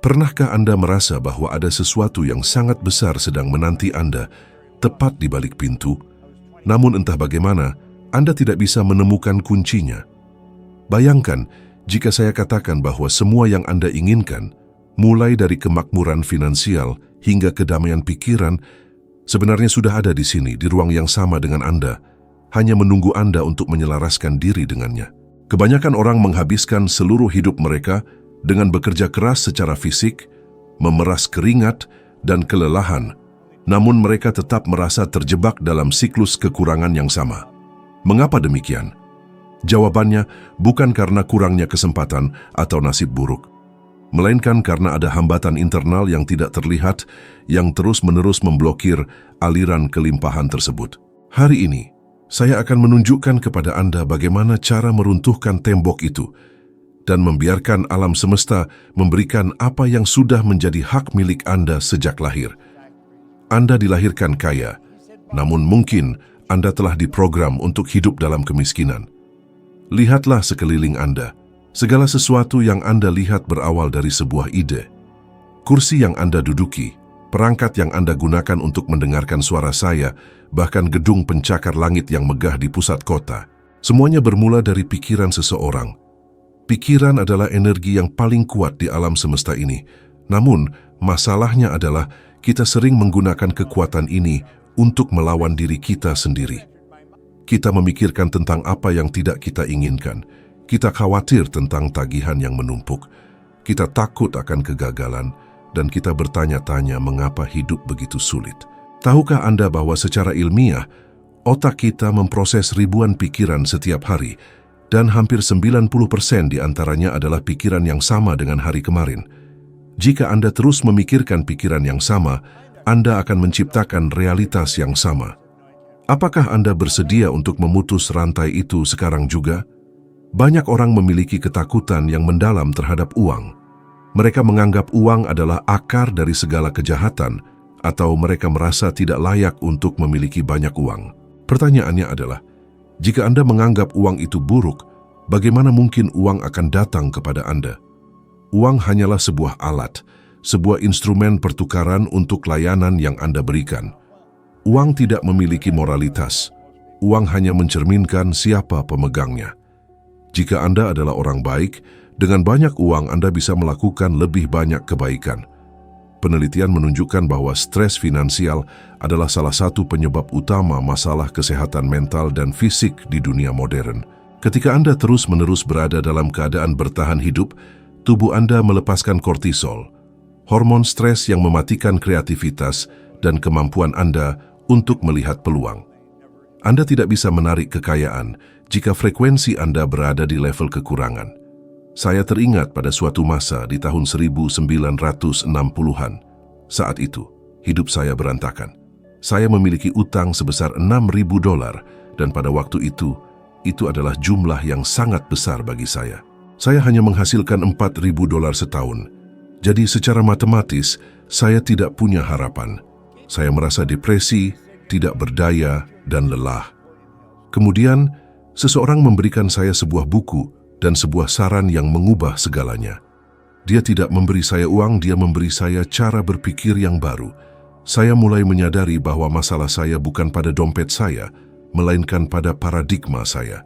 Pernahkah Anda merasa bahwa ada sesuatu yang sangat besar sedang menanti Anda tepat di balik pintu? Namun entah bagaimana, Anda tidak bisa menemukan kuncinya. Bayangkan jika saya katakan bahwa semua yang Anda inginkan, mulai dari kemakmuran finansial hingga kedamaian pikiran, sebenarnya sudah ada di sini, di ruang yang sama dengan Anda, hanya menunggu Anda untuk menyelaraskan diri dengannya. Kebanyakan orang menghabiskan seluruh hidup mereka dengan bekerja keras secara fisik, memeras keringat, dan kelelahan, namun mereka tetap merasa terjebak dalam siklus kekurangan yang sama. Mengapa demikian? Jawabannya bukan karena kurangnya kesempatan atau nasib buruk, melainkan karena ada hambatan internal yang tidak terlihat yang terus-menerus memblokir aliran kelimpahan tersebut. Hari ini, saya akan menunjukkan kepada Anda bagaimana cara meruntuhkan tembok itu dan membiarkan alam semesta memberikan apa yang sudah menjadi hak milik Anda sejak lahir. Anda dilahirkan kaya, namun mungkin Anda telah diprogram untuk hidup dalam kemiskinan. Lihatlah sekeliling Anda. Segala sesuatu yang Anda lihat berawal dari sebuah ide. Kursi yang Anda duduki, perangkat yang Anda gunakan untuk mendengarkan suara saya, bahkan gedung pencakar langit yang megah di pusat kota, semuanya bermula dari pikiran seseorang. Pikiran adalah energi yang paling kuat di alam semesta ini. Namun, masalahnya adalah kita sering menggunakan kekuatan ini untuk melawan diri kita sendiri. Kita memikirkan tentang apa yang tidak kita inginkan. Kita khawatir tentang tagihan yang menumpuk. Kita takut akan kegagalan, dan kita bertanya-tanya mengapa hidup begitu sulit. Tahukah Anda bahwa secara ilmiah, otak kita memproses ribuan pikiran setiap hari, dan hampir 90% di antaranya adalah pikiran yang sama dengan hari kemarin. Jika Anda terus memikirkan pikiran yang sama, Anda akan menciptakan realitas yang sama. Apakah Anda bersedia untuk memutus rantai itu sekarang juga? Banyak orang memiliki ketakutan yang mendalam terhadap uang. Mereka menganggap uang adalah akar dari segala kejahatan, atau mereka merasa tidak layak untuk memiliki banyak uang. Pertanyaannya adalah, jika Anda menganggap uang itu buruk, bagaimana mungkin uang akan datang kepada Anda? Uang hanyalah sebuah alat, sebuah instrumen pertukaran untuk layanan yang Anda berikan. Uang tidak memiliki moralitas. Uang hanya mencerminkan siapa pemegangnya. Jika Anda adalah orang baik, dengan banyak uang Anda bisa melakukan lebih banyak kebaikan. Penelitian menunjukkan bahwa stres finansial adalah salah satu penyebab utama masalah kesehatan mental dan fisik di dunia modern. Ketika Anda terus-menerus berada dalam keadaan bertahan hidup, tubuh Anda melepaskan kortisol, hormon stres yang mematikan kreativitas dan kemampuan Anda untuk melihat peluang. Anda tidak bisa menarik kekayaan jika frekuensi Anda berada di level kekurangan. Saya teringat pada suatu masa di tahun 1960-an. Saat itu, hidup saya berantakan. Saya memiliki utang sebesar $6.000 dan pada waktu itu adalah jumlah yang sangat besar bagi saya. Saya hanya menghasilkan $4.000 setahun. Jadi secara matematis, saya tidak punya harapan. Saya merasa depresi, tidak berdaya, dan lelah. Kemudian, seseorang memberikan saya sebuah buku dan sebuah saran yang mengubah segalanya. Dia tidak memberi saya uang, dia memberi saya cara berpikir yang baru. Saya mulai menyadari bahwa masalah saya bukan pada dompet saya, melainkan pada paradigma saya.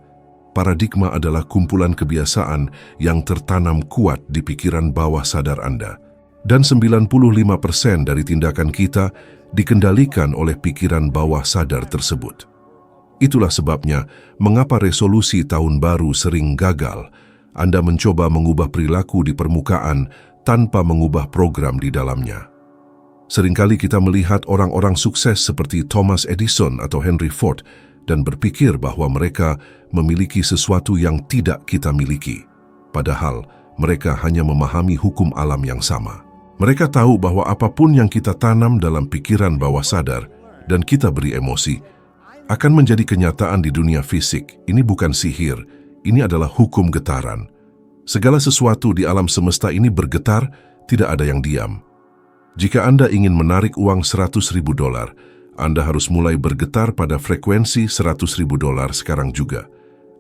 Paradigma adalah kumpulan kebiasaan yang tertanam kuat di pikiran bawah sadar Anda. Dan 95% dari tindakan kita dikendalikan oleh pikiran bawah sadar tersebut. Itulah sebabnya mengapa resolusi tahun baru sering gagal. Anda mencoba mengubah perilaku di permukaan tanpa mengubah program di dalamnya. Seringkali kita melihat orang-orang sukses seperti Thomas Edison atau Henry Ford dan berpikir bahwa mereka memiliki sesuatu yang tidak kita miliki. Padahal mereka hanya memahami hukum alam yang sama. Mereka tahu bahwa apapun yang kita tanam dalam pikiran bawah sadar dan kita beri emosi, akan menjadi kenyataan di dunia fisik. Ini bukan sihir, ini adalah hukum getaran. Segala sesuatu di alam semesta ini bergetar, tidak ada yang diam. Jika Anda ingin menarik uang $100.000, Anda harus mulai bergetar pada frekuensi $100.000 sekarang juga.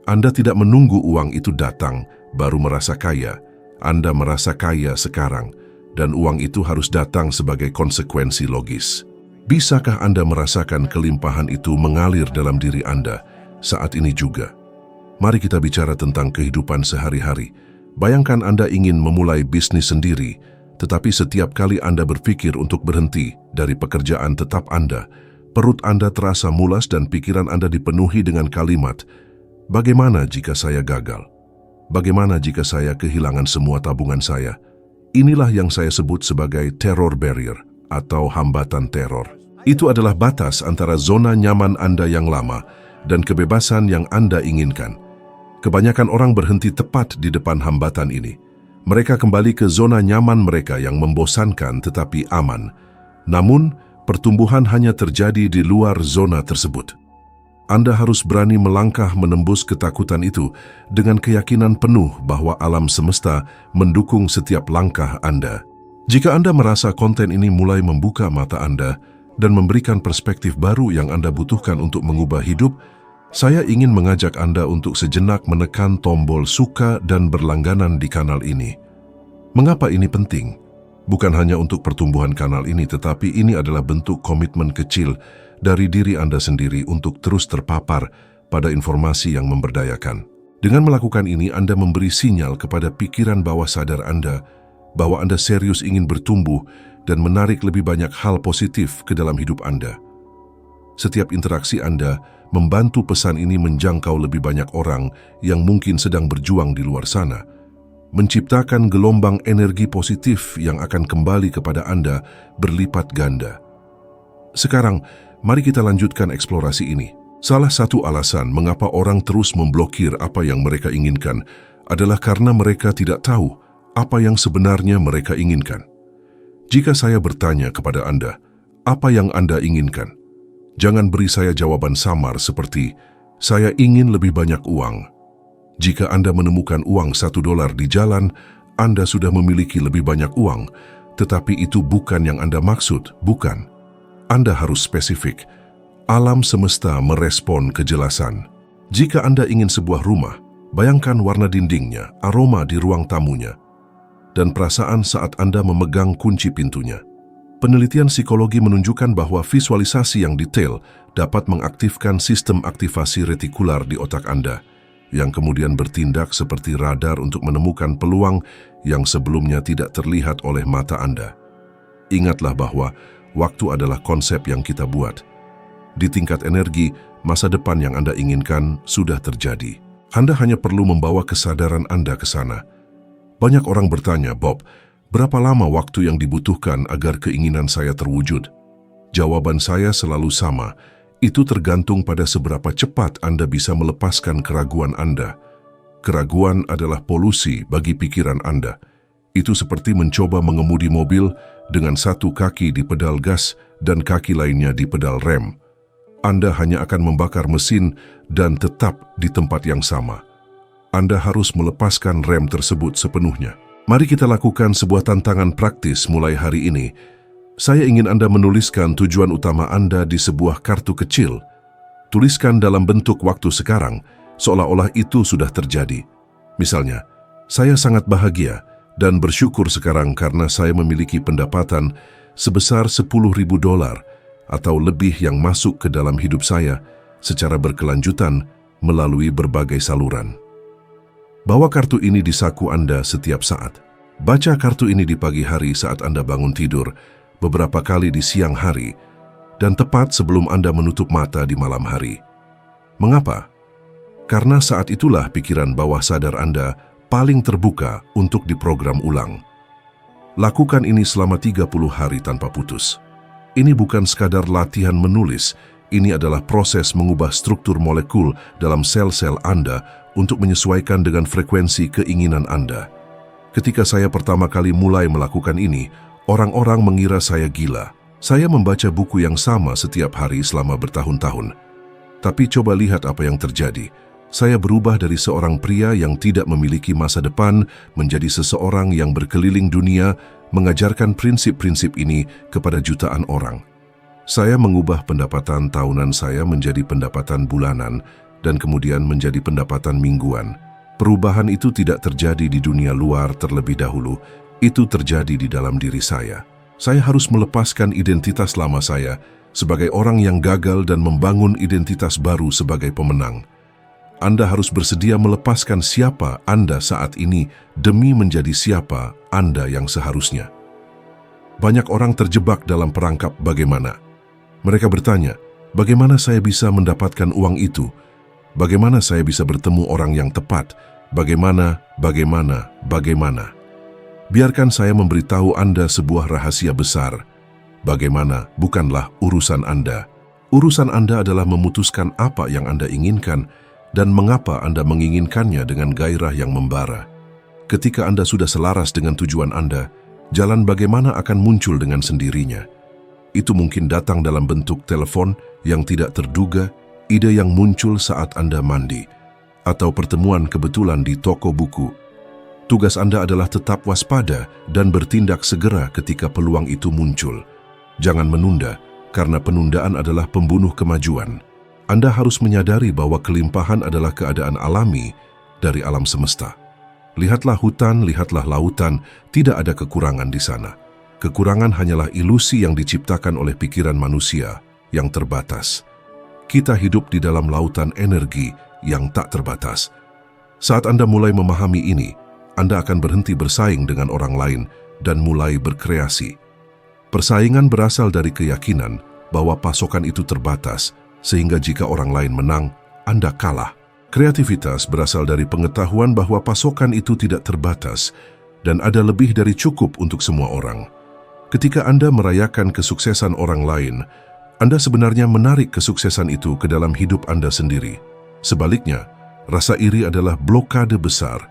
Anda tidak menunggu uang itu datang, baru merasa kaya. Anda merasa kaya sekarang, dan uang itu harus datang sebagai konsekuensi logis. Bisakah Anda merasakan kelimpahan itu mengalir dalam diri Anda saat ini juga? Mari kita bicara tentang kehidupan sehari-hari. Bayangkan Anda ingin memulai bisnis sendiri, tetapi setiap kali Anda berpikir untuk berhenti dari pekerjaan tetap Anda, perut Anda terasa mulas dan pikiran Anda dipenuhi dengan kalimat, "Bagaimana jika saya gagal? Bagaimana jika saya kehilangan semua tabungan saya?" Inilah yang saya sebut sebagai terror barrier atau hambatan teror. Itu adalah batas antara zona nyaman Anda yang lama dan kebebasan yang Anda inginkan. Kebanyakan orang berhenti tepat di depan hambatan ini. Mereka kembali ke zona nyaman mereka yang membosankan tetapi aman. Namun, pertumbuhan hanya terjadi di luar zona tersebut. Anda harus berani melangkah menembus ketakutan itu dengan keyakinan penuh bahwa alam semesta mendukung setiap langkah Anda. Jika Anda merasa konten ini mulai membuka mata Anda dan memberikan perspektif baru yang Anda butuhkan untuk mengubah hidup, saya ingin mengajak Anda untuk sejenak menekan tombol suka dan berlangganan di kanal ini. Mengapa ini penting? Bukan hanya untuk pertumbuhan kanal ini, tetapi ini adalah bentuk komitmen kecil dari diri Anda sendiri untuk terus terpapar pada informasi yang memberdayakan. Dengan melakukan ini, Anda memberi sinyal kepada pikiran bawah sadar Anda bahwa Anda serius ingin bertumbuh dan menarik lebih banyak hal positif ke dalam hidup Anda. Setiap interaksi Anda membantu pesan ini menjangkau lebih banyak orang yang mungkin sedang berjuang di luar sana, menciptakan gelombang energi positif yang akan kembali kepada Anda berlipat ganda. Sekarang, mari kita lanjutkan eksplorasi ini. Salah satu alasan mengapa orang terus memblokir apa yang mereka inginkan adalah karena mereka tidak tahu apa yang sebenarnya mereka inginkan. Jika saya bertanya kepada Anda, apa yang Anda inginkan? Jangan beri saya jawaban samar seperti, "Saya ingin lebih banyak uang." Jika Anda menemukan uang $1 di jalan, Anda sudah memiliki lebih banyak uang, tetapi itu bukan yang Anda maksud, bukan. Anda harus spesifik. Alam semesta merespon kejelasan. Jika Anda ingin sebuah rumah, bayangkan warna dindingnya, aroma di ruang tamunya, dan perasaan saat Anda memegang kunci pintunya. Penelitian psikologi menunjukkan bahwa visualisasi yang detail dapat mengaktifkan sistem aktivasi retikular di otak Anda, yang kemudian bertindak seperti radar untuk menemukan peluang yang sebelumnya tidak terlihat oleh mata Anda. Ingatlah bahwa waktu adalah konsep yang kita buat. Di tingkat energi, masa depan yang Anda inginkan sudah terjadi. Anda hanya perlu membawa kesadaran Anda ke sana. Banyak orang bertanya, "Bob, berapa lama waktu yang dibutuhkan agar keinginan saya terwujud?" Jawaban saya selalu sama. Itu tergantung pada seberapa cepat Anda bisa melepaskan keraguan Anda. Keraguan adalah polusi bagi pikiran Anda. Itu seperti mencoba mengemudi mobil dengan satu kaki di pedal gas dan kaki lainnya di pedal rem. Anda hanya akan membakar mesin dan tetap di tempat yang sama. Anda harus melepaskan rem tersebut sepenuhnya. Mari kita lakukan sebuah tantangan praktis mulai hari ini. Saya ingin Anda menuliskan tujuan utama Anda di sebuah kartu kecil. Tuliskan dalam bentuk waktu sekarang, seolah-olah itu sudah terjadi. Misalnya, "Saya sangat bahagia dan bersyukur sekarang karena saya memiliki pendapatan sebesar $10.000 atau lebih yang masuk ke dalam hidup saya secara berkelanjutan melalui berbagai saluran." Bawa kartu ini di saku Anda setiap saat. Baca kartu ini di pagi hari saat Anda bangun tidur, beberapa kali di siang hari, dan tepat sebelum Anda menutup mata di malam hari. Mengapa? Karena saat itulah pikiran bawah sadar Anda paling terbuka untuk diprogram ulang. Lakukan ini selama 30 hari tanpa putus. Ini bukan sekadar latihan menulis, ini adalah proses mengubah struktur molekul dalam sel-sel Anda untuk menyesuaikan dengan frekuensi keinginan Anda. Ketika saya pertama kali mulai melakukan ini, orang-orang mengira saya gila. Saya membaca buku yang sama setiap hari selama bertahun-tahun. Tapi coba lihat apa yang terjadi. Saya berubah dari seorang pria yang tidak memiliki masa depan menjadi seseorang yang berkeliling dunia mengajarkan prinsip-prinsip ini kepada jutaan orang. Saya mengubah pendapatan tahunan saya menjadi pendapatan bulanan dan kemudian menjadi pendapatan mingguan. Perubahan itu tidak terjadi di dunia luar terlebih dahulu. Itu terjadi di dalam diri saya. Saya harus melepaskan identitas lama saya sebagai orang yang gagal dan membangun identitas baru sebagai pemenang. Anda harus bersedia melepaskan siapa Anda saat ini demi menjadi siapa Anda yang seharusnya. Banyak orang terjebak dalam perangkap bagaimana. Mereka bertanya, bagaimana saya bisa mendapatkan uang itu? Bagaimana saya bisa bertemu orang yang tepat? Bagaimana? Biarkan saya memberitahu Anda sebuah rahasia besar. Bagaimana bukanlah urusan Anda. Urusan Anda adalah memutuskan apa yang Anda inginkan dan mengapa Anda menginginkannya dengan gairah yang membara. Ketika Anda sudah selaras dengan tujuan Anda, jalan bagaimana akan muncul dengan sendirinya. Itu mungkin datang dalam bentuk telepon yang tidak terduga, ide yang muncul saat Anda mandi, atau pertemuan kebetulan di toko buku. Tugas Anda adalah tetap waspada dan bertindak segera ketika peluang itu muncul. Jangan menunda, karena penundaan adalah pembunuh kemajuan. Anda harus menyadari bahwa kelimpahan adalah keadaan alami dari alam semesta. Lihatlah hutan, lihatlah lautan, tidak ada kekurangan di sana. Kekurangan hanyalah ilusi yang diciptakan oleh pikiran manusia yang terbatas. Kita hidup di dalam lautan energi yang tak terbatas. Saat Anda mulai memahami ini, Anda akan berhenti bersaing dengan orang lain dan mulai berkreasi. Persaingan berasal dari keyakinan bahwa pasokan itu terbatas, sehingga jika orang lain menang, Anda kalah. Kreativitas berasal dari pengetahuan bahwa pasokan itu tidak terbatas dan ada lebih dari cukup untuk semua orang. Ketika Anda merayakan kesuksesan orang lain, Anda sebenarnya menarik kesuksesan itu ke dalam hidup Anda sendiri. Sebaliknya, rasa iri adalah blokade besar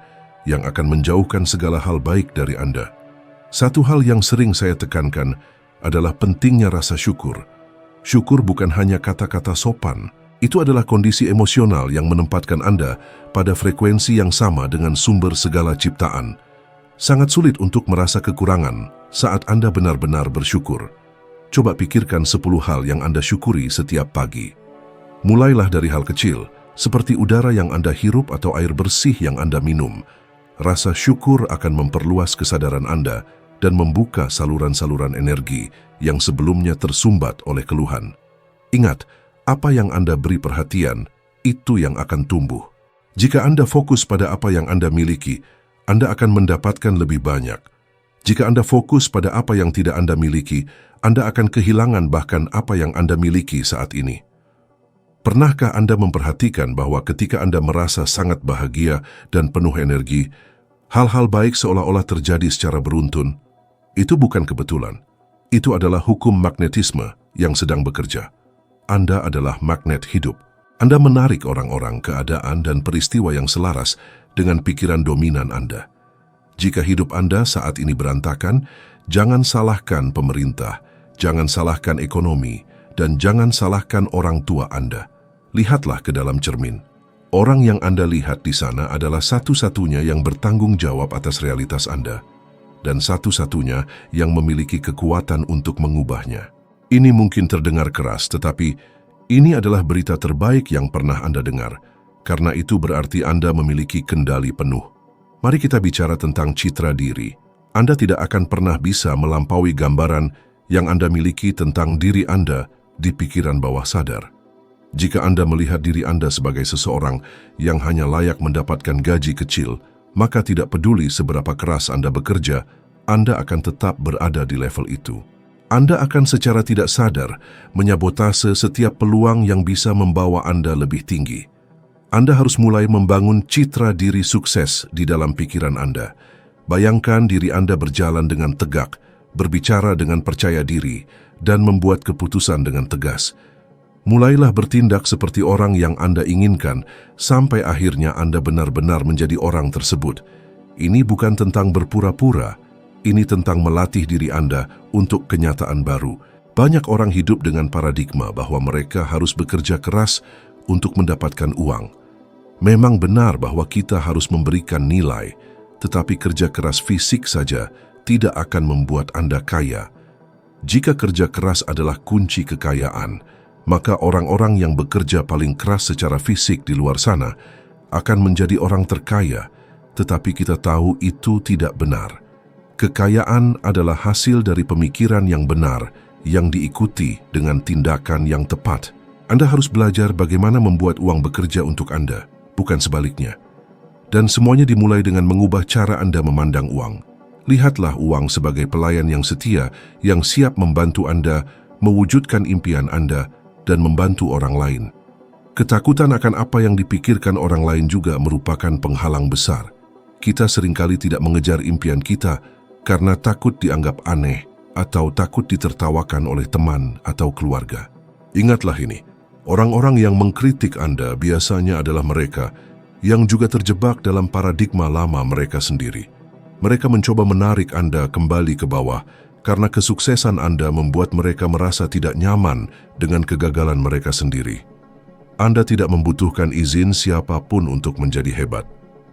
yang akan menjauhkan segala hal baik dari Anda. Satu hal yang sering saya tekankan adalah pentingnya rasa syukur. Syukur bukan hanya kata-kata sopan, itu adalah kondisi emosional yang menempatkan Anda pada frekuensi yang sama dengan sumber segala ciptaan. Sangat sulit untuk merasa kekurangan saat Anda benar-benar bersyukur. Coba pikirkan 10 hal yang Anda syukuri setiap pagi. Mulailah dari hal kecil, seperti udara yang Anda hirup atau air bersih yang Anda minum. Rasa syukur akan memperluas kesadaran Anda dan membuka saluran-saluran energi yang sebelumnya tersumbat oleh keluhan. Ingat, apa yang Anda beri perhatian, itu yang akan tumbuh. Jika Anda fokus pada apa yang Anda miliki, Anda akan mendapatkan lebih banyak. Jika Anda fokus pada apa yang tidak Anda miliki, Anda akan kehilangan bahkan apa yang Anda miliki saat ini. Pernahkah Anda memperhatikan bahwa ketika Anda merasa sangat bahagia dan penuh energi, hal-hal baik seolah-olah terjadi secara beruntun? Itu bukan kebetulan. Itu adalah hukum magnetisme yang sedang bekerja. Anda adalah magnet hidup. Anda menarik orang-orang, keadaan, dan peristiwa yang selaras dengan pikiran dominan Anda. Jika hidup Anda saat ini berantakan, jangan salahkan pemerintah, jangan salahkan ekonomi, dan jangan salahkan orang tua Anda. Lihatlah ke dalam cermin. Orang yang Anda lihat di sana adalah satu-satunya yang bertanggung jawab atas realitas Anda, dan satu-satunya yang memiliki kekuatan untuk mengubahnya. Ini mungkin terdengar keras, tetapi ini adalah berita terbaik yang pernah Anda dengar, karena itu berarti Anda memiliki kendali penuh. Mari kita bicara tentang citra diri. Anda tidak akan pernah bisa melampaui gambaran yang Anda miliki tentang diri Anda di pikiran bawah sadar. Jika Anda melihat diri Anda sebagai seseorang yang hanya layak mendapatkan gaji kecil, maka tidak peduli seberapa keras Anda bekerja, Anda akan tetap berada di level itu. Anda akan secara tidak sadar menyabotase setiap peluang yang bisa membawa Anda lebih tinggi. Anda harus mulai membangun citra diri sukses di dalam pikiran Anda. Bayangkan diri Anda berjalan dengan tegak, berbicara dengan percaya diri, dan membuat keputusan dengan tegas. Mulailah bertindak seperti orang yang Anda inginkan sampai akhirnya Anda benar-benar menjadi orang tersebut. Ini bukan tentang berpura-pura, ini tentang melatih diri Anda untuk kenyataan baru. Banyak orang hidup dengan paradigma bahwa mereka harus bekerja keras untuk mendapatkan uang. Memang benar bahwa kita harus memberikan nilai, tetapi kerja keras fisik saja tidak akan membuat Anda kaya. Jika kerja keras adalah kunci kekayaan, maka orang-orang yang bekerja paling keras secara fisik di luar sana akan menjadi orang terkaya, tetapi kita tahu itu tidak benar. Kekayaan adalah hasil dari pemikiran yang benar yang diikuti dengan tindakan yang tepat. Anda harus belajar bagaimana membuat uang bekerja untuk Anda, bukan sebaliknya. Dan semuanya dimulai dengan mengubah cara Anda memandang uang. Lihatlah uang sebagai pelayan yang setia, yang siap membantu Anda mewujudkan impian Anda dan membantu orang lain. Ketakutan akan apa yang dipikirkan orang lain juga merupakan penghalang besar. Kita seringkali tidak mengejar impian kita karena takut dianggap aneh atau takut ditertawakan oleh teman atau keluarga. Ingatlah ini, orang-orang yang mengkritik Anda biasanya adalah mereka yang juga terjebak dalam paradigma lama mereka sendiri. Mereka mencoba menarik Anda kembali ke bawah karena kesuksesan Anda membuat mereka merasa tidak nyaman dengan kegagalan mereka sendiri. Anda tidak membutuhkan izin siapapun untuk menjadi hebat.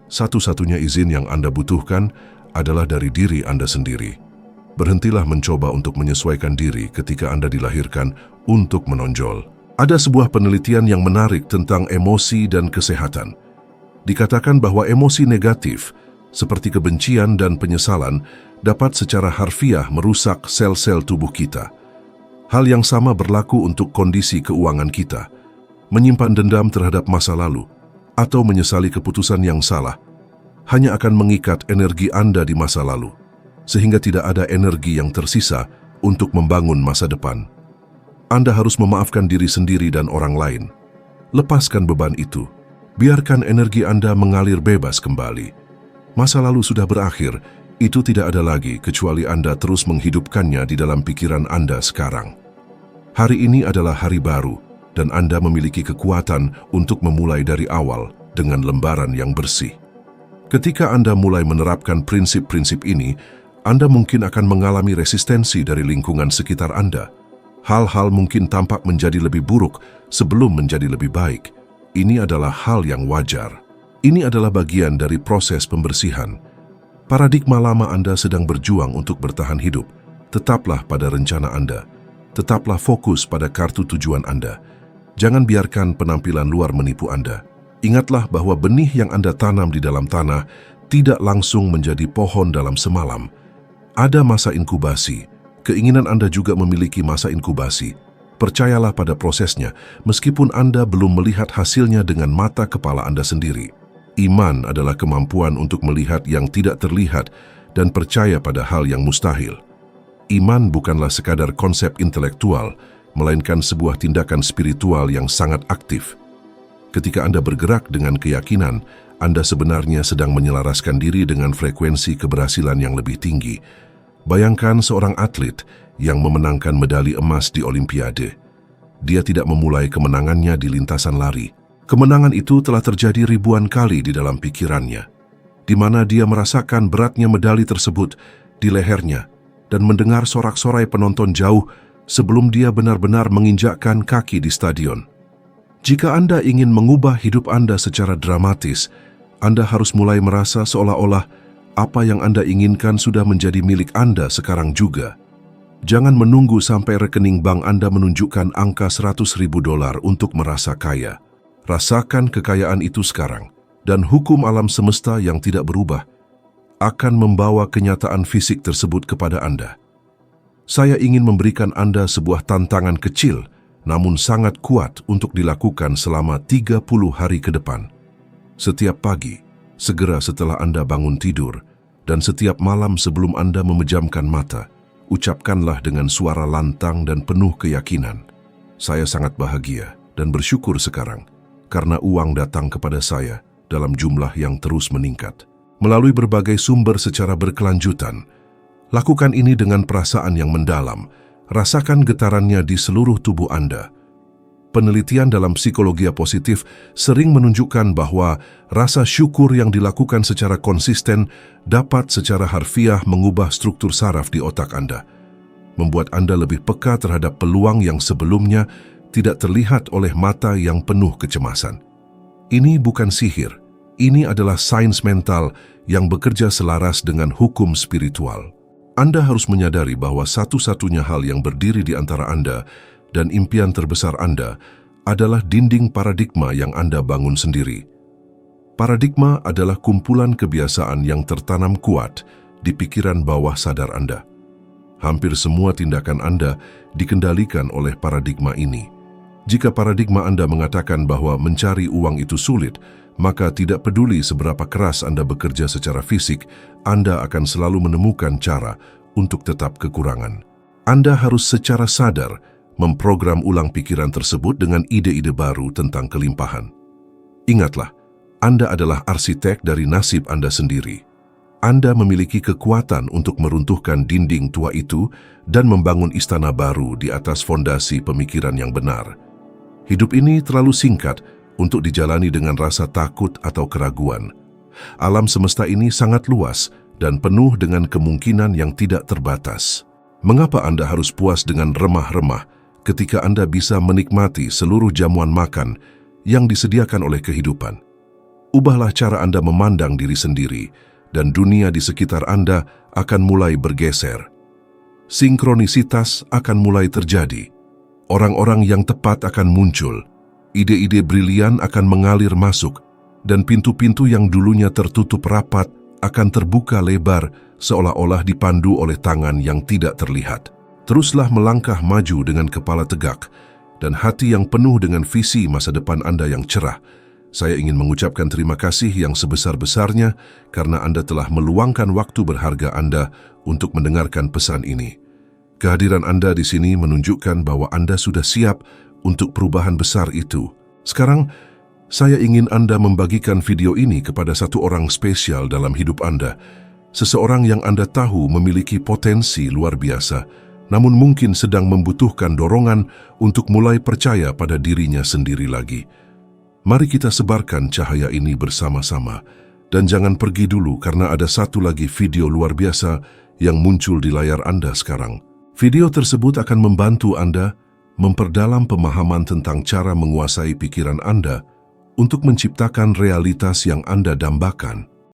Satu-satunya izin yang Anda butuhkan adalah dari diri Anda sendiri. Berhentilah mencoba untuk menyesuaikan diri ketika Anda dilahirkan untuk menonjol. Ada sebuah penelitian yang menarik tentang emosi dan kesehatan. Dikatakan bahwa emosi negatif, seperti kebencian dan penyesalan, dapat secara harfiah merusak sel-sel tubuh kita. Hal yang sama berlaku untuk kondisi keuangan kita. Menyimpan dendam terhadap masa lalu, atau menyesali keputusan yang salah, hanya akan mengikat energi Anda di masa lalu, sehingga tidak ada energi yang tersisa untuk membangun masa depan. Anda harus memaafkan diri sendiri dan orang lain. Lepaskan beban itu. Biarkan energi Anda mengalir bebas kembali. Masa lalu sudah berakhir, itu tidak ada lagi kecuali Anda terus menghidupkannya di dalam pikiran Anda sekarang. Hari ini adalah hari baru, dan Anda memiliki kekuatan untuk memulai dari awal dengan lembaran yang bersih. Ketika Anda mulai menerapkan prinsip-prinsip ini, Anda mungkin akan mengalami resistensi dari lingkungan sekitar Anda. Hal-hal mungkin tampak menjadi lebih buruk sebelum menjadi lebih baik. Ini adalah hal yang wajar. Ini adalah bagian dari proses pembersihan. Paradigma lama Anda sedang berjuang untuk bertahan hidup. Tetaplah pada rencana Anda. Tetaplah fokus pada kartu tujuan Anda. Jangan biarkan penampilan luar menipu Anda. Ingatlah bahwa benih yang Anda tanam di dalam tanah tidak langsung menjadi pohon dalam semalam. Ada masa inkubasi. Keinginan Anda juga memiliki masa inkubasi. Percayalah pada prosesnya, meskipun Anda belum melihat hasilnya dengan mata kepala Anda sendiri. Iman adalah kemampuan untuk melihat yang tidak terlihat dan percaya pada hal yang mustahil. Iman bukanlah sekadar konsep intelektual, melainkan sebuah tindakan spiritual yang sangat aktif. Ketika Anda bergerak dengan keyakinan, Anda sebenarnya sedang menyelaraskan diri dengan frekuensi keberhasilan yang lebih tinggi. Bayangkan seorang atlet yang memenangkan medali emas di Olimpiade. Dia tidak memulai kemenangannya di lintasan lari. Kemenangan itu telah terjadi ribuan kali di dalam pikirannya, di mana dia merasakan beratnya medali tersebut di lehernya dan mendengar sorak-sorai penonton jauh sebelum dia benar-benar menginjakkan kaki di stadion. Jika Anda ingin mengubah hidup Anda secara dramatis, Anda harus mulai merasa seolah-olah apa yang Anda inginkan sudah menjadi milik Anda sekarang juga. Jangan menunggu sampai rekening bank Anda menunjukkan angka $100.000 untuk merasa kaya. Rasakan kekayaan itu sekarang, dan hukum alam semesta yang tidak berubah akan membawa kenyataan fisik tersebut kepada Anda. Saya ingin memberikan Anda sebuah tantangan kecil, namun sangat kuat untuk dilakukan selama 30 hari ke depan. Setiap pagi, segera setelah Anda bangun tidur, dan setiap malam sebelum Anda memejamkan mata, ucapkanlah dengan suara lantang dan penuh keyakinan, "Saya sangat bahagia dan bersyukur sekarang, karena uang datang kepada saya dalam jumlah yang terus meningkat." Melalui berbagai sumber secara berkelanjutan, lakukan ini dengan perasaan yang mendalam. Rasakan getarannya di seluruh tubuh Anda. Penelitian dalam psikologi positif sering menunjukkan bahwa rasa syukur yang dilakukan secara konsisten dapat secara harfiah mengubah struktur saraf di otak Anda, membuat Anda lebih peka terhadap peluang yang sebelumnya tidak terlihat oleh mata yang penuh kecemasan. Ini bukan sihir, ini adalah sains mental yang bekerja selaras dengan hukum spiritual. Anda harus menyadari bahwa satu-satunya hal yang berdiri di antara Anda dan impian terbesar Anda adalah dinding paradigma yang Anda bangun sendiri. Paradigma adalah kumpulan kebiasaan yang tertanam kuat di pikiran bawah sadar Anda. Hampir semua tindakan Anda dikendalikan oleh paradigma ini. Jika paradigma Anda mengatakan bahwa mencari uang itu sulit, maka tidak peduli seberapa keras Anda bekerja secara fisik, Anda akan selalu menemukan cara untuk tetap kekurangan. Anda harus secara sadar memprogram ulang pikiran tersebut dengan ide-ide baru tentang kelimpahan. Ingatlah, Anda adalah arsitek dari nasib Anda sendiri. Anda memiliki kekuatan untuk meruntuhkan dinding tua itu dan membangun istana baru di atas fondasi pemikiran yang benar. Hidup ini terlalu singkat untuk dijalani dengan rasa takut atau keraguan. Alam semesta ini sangat luas dan penuh dengan kemungkinan yang tidak terbatas. Mengapa Anda harus puas dengan remah-remah ketika Anda bisa menikmati seluruh jamuan makan yang disediakan oleh kehidupan? Ubahlah cara Anda memandang diri sendiri, dan dunia di sekitar Anda akan mulai bergeser. Sinkronisitas akan mulai terjadi. Orang-orang yang tepat akan muncul. Ide-ide brilian akan mengalir masuk, dan pintu-pintu yang dulunya tertutup rapat akan terbuka lebar seolah-olah dipandu oleh tangan yang tidak terlihat. Teruslah melangkah maju dengan kepala tegak dan hati yang penuh dengan visi masa depan Anda yang cerah. Saya ingin mengucapkan terima kasih yang sebesar-besarnya karena Anda telah meluangkan waktu berharga Anda untuk mendengarkan pesan ini. Kehadiran Anda di sini menunjukkan bahwa Anda sudah siap untuk perubahan besar itu. Sekarang, saya ingin Anda membagikan video ini kepada satu orang spesial dalam hidup Anda. Seseorang yang Anda tahu memiliki potensi luar biasa, namun mungkin sedang membutuhkan dorongan untuk mulai percaya pada dirinya sendiri lagi. Mari kita sebarkan cahaya ini bersama-sama. Dan jangan pergi dulu karena ada satu lagi video luar biasa yang muncul di layar Anda sekarang. Video tersebut akan membantu Anda memperdalam pemahaman tentang cara menguasai pikiran Anda untuk menciptakan realitas yang Anda dambakan.